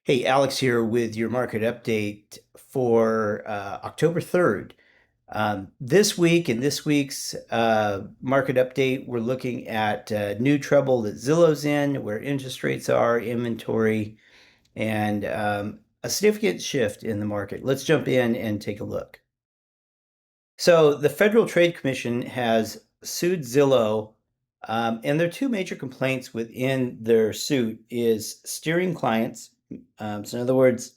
Hey, Alex here with your market update for October 3rd. This week, in this week's market update, we're looking at new trouble that Zillow's in, where interest rates are, inventory, and a significant shift in the market. Let's jump in and take a look. So, the Federal Trade Commission has sued Zillow, and their two major complaints within their suit is steering clients. So, in other words,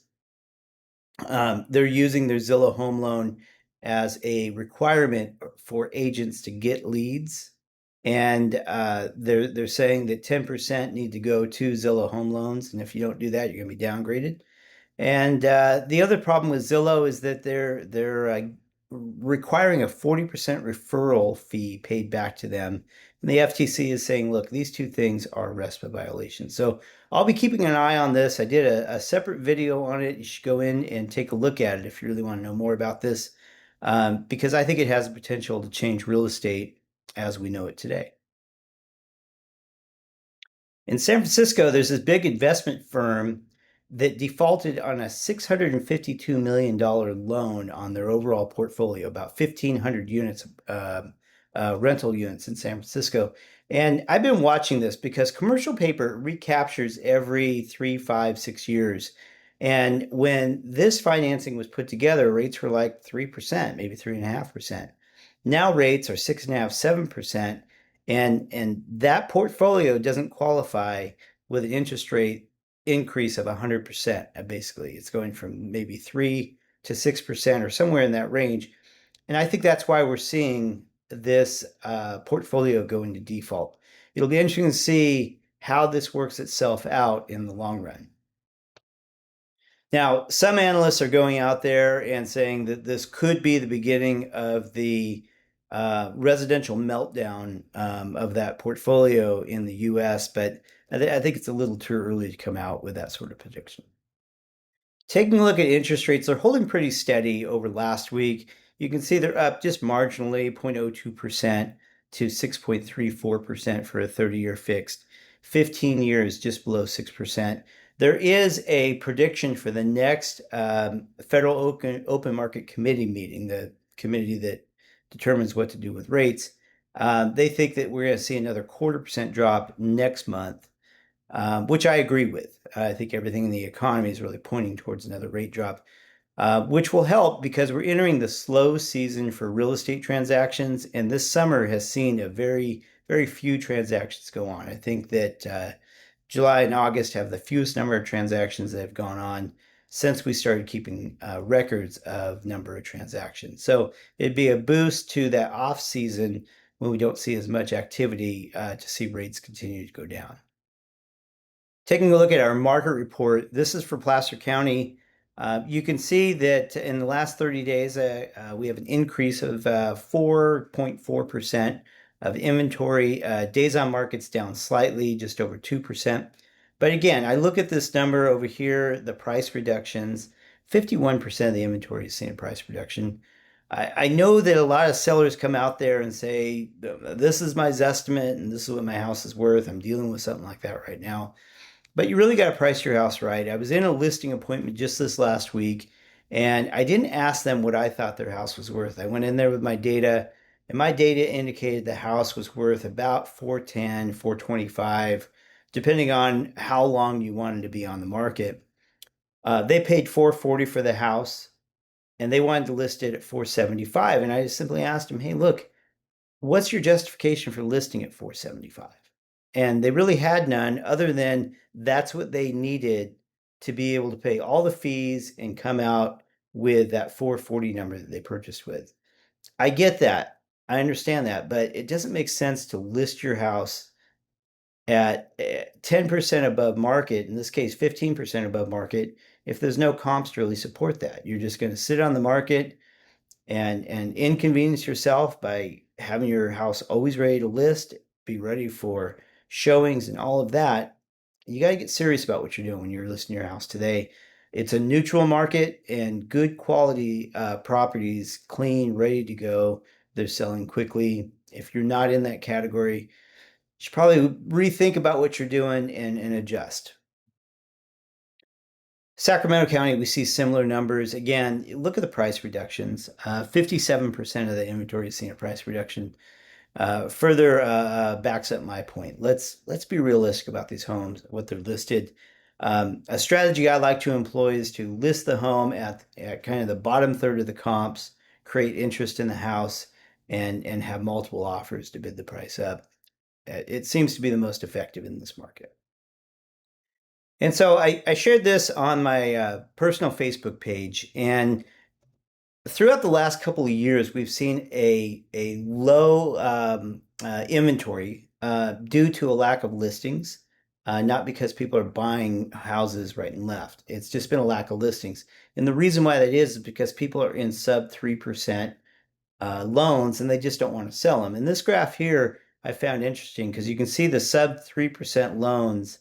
they're using their Zillow home loan as a requirement for agents to get leads. And they're saying that 10% need to go to Zillow home loans. And if you don't do that, you're going to be downgraded. And the other problem with Zillow is that they're requiring a 40% referral fee paid back to them. And the FTC is saying, look, these two things are RESPA violations. So I'll be keeping an eye on this. I did a separate video on it. You should go in and take a look at it if you really want to know more about this, because I think it has the potential to change real estate as we know it today. In San Francisco, there's this big investment firm that defaulted on a $652 million loan on their overall portfolio, about 1,500 units, rental units in San Francisco. And I've been watching this because commercial paper recaptures every 3, 5, 6 years. And when this financing was put together, rates were like 3%, maybe 3.5%. Now rates are 6.5, 7%. And that portfolio doesn't qualify with an interest rate increase of 100%. Basically, it's going from maybe 3 to 6% or somewhere in that range. And I think that's why we're seeing this portfolio go into default. It'll be interesting to see how this works itself out in the long run. Now, some analysts are going out there and saying that this could be the beginning of the residential meltdown of that portfolio in the US, but I think it's a little too early to come out with that sort of prediction. Taking a look at interest rates, they're holding pretty steady over last week. You can see they're up just marginally, 0.02% to 6.34% for a 30-year fixed. 15 years just below 6%. There is a prediction for the next Federal Open Market Committee meeting, the committee that determines what to do with rates. They think that we're going to see another 0.25% drop next month, which I agree with. I think everything in the economy is really pointing towards another rate drop, which will help because we're entering the slow season for real estate transactions, and this summer has seen a very, very few transactions go on. I think that July and August have the fewest number of transactions that have gone on since we started keeping records of number of transactions. So it'd be a boost to that off season when we don't see as much activity to see rates continue to go down. Taking a look at our market report, this is for Placer County. You can see that in the last 30 days, we have an increase of 4.4% of inventory. Days on market's down slightly, just over 2%. But again, I look at this number over here, the price reductions, 51% of the inventory is seeing a price reduction. I know that a lot of sellers come out there and say, this is my Zestimate and this is what my house is worth. I'm dealing with something like that right now. But you really got to price your house right. I was in a listing appointment just this last week, and I didn't ask them what I thought their house was worth. I went in there with my data, and my data indicated the house was worth about 410, 425, depending on how long you wanted to be on the market. They paid 440 for the house, and they wanted to list it at 475. And I just simply asked them, hey, look, what's your justification for listing at 475? And they really had none other than that's what they needed to be able to pay all the fees and come out with that 440 number that they purchased with. I get that. I understand that, but it doesn't make sense to list your house at 10% above market, in this case 15% above market, if there's no comps to really support that. You're just going to sit on the market and inconvenience yourself by having your house always ready to list, be ready for showings and all of that. You got to get serious about what you're doing when you're listing your house today. It's a neutral market and good quality properties, clean, ready to go. They're selling quickly. If you're not in that category, you should probably rethink about what you're doing and adjust. Sacramento County, we see similar numbers. Again, look at the price reductions. 57% of the inventory has seen a price reduction. Further backs up my point. Let's be realistic about these homes, what they're listed. A strategy I like to employ is to list the home at kind of the bottom third of the comps, create interest in the house, and have multiple offers to bid the price up. It seems to be the most effective in this market. And so I shared this on my personal Facebook page, and throughout the last couple of years, we've seen a low inventory due to a lack of listings, not because people are buying houses right and left. It's just been a lack of listings. And the reason why that is because people are in sub 3% loans and they just don't want to sell them. And this graph here I found interesting because you can see the sub 3% loans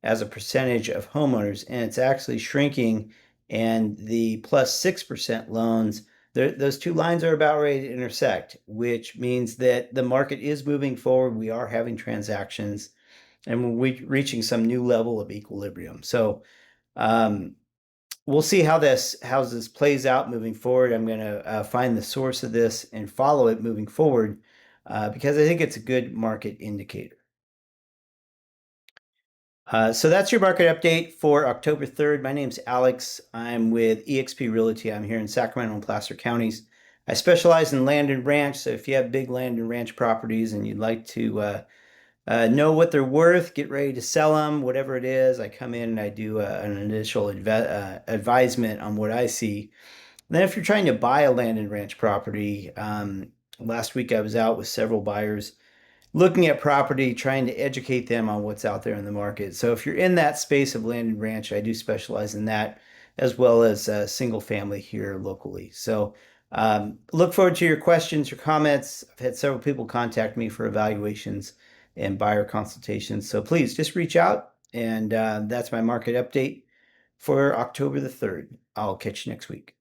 as a percentage of homeowners, and it's actually shrinking. And the plus 6% loans, those two lines are about ready to intersect, which means that the market is moving forward. We are having transactions and we're reaching some new level of equilibrium. So we'll see how this plays out moving forward. I'm going to find the source of this and follow it moving forward because I think it's a good market indicator. So that's your market update for October 3rd. My name's Alex. I'm with eXp Realty. I'm here in Sacramento and Placer counties. I specialize in land and ranch. So if you have big land and ranch properties and you'd like to know what they're worth, get ready to sell them, whatever it is, I come in and I do an initial advisement on what I see. And then if you're trying to buy a land and ranch property, last week I was out with several buyers looking at property, trying to educate them on what's out there in the market. So if you're in that space of land and ranch, I do specialize in that as well as single family here locally. So look forward to your questions, your comments. I've had several people contact me for evaluations and buyer consultations. So please just reach out. And that's my market update for October the 3rd. I'll catch you next week.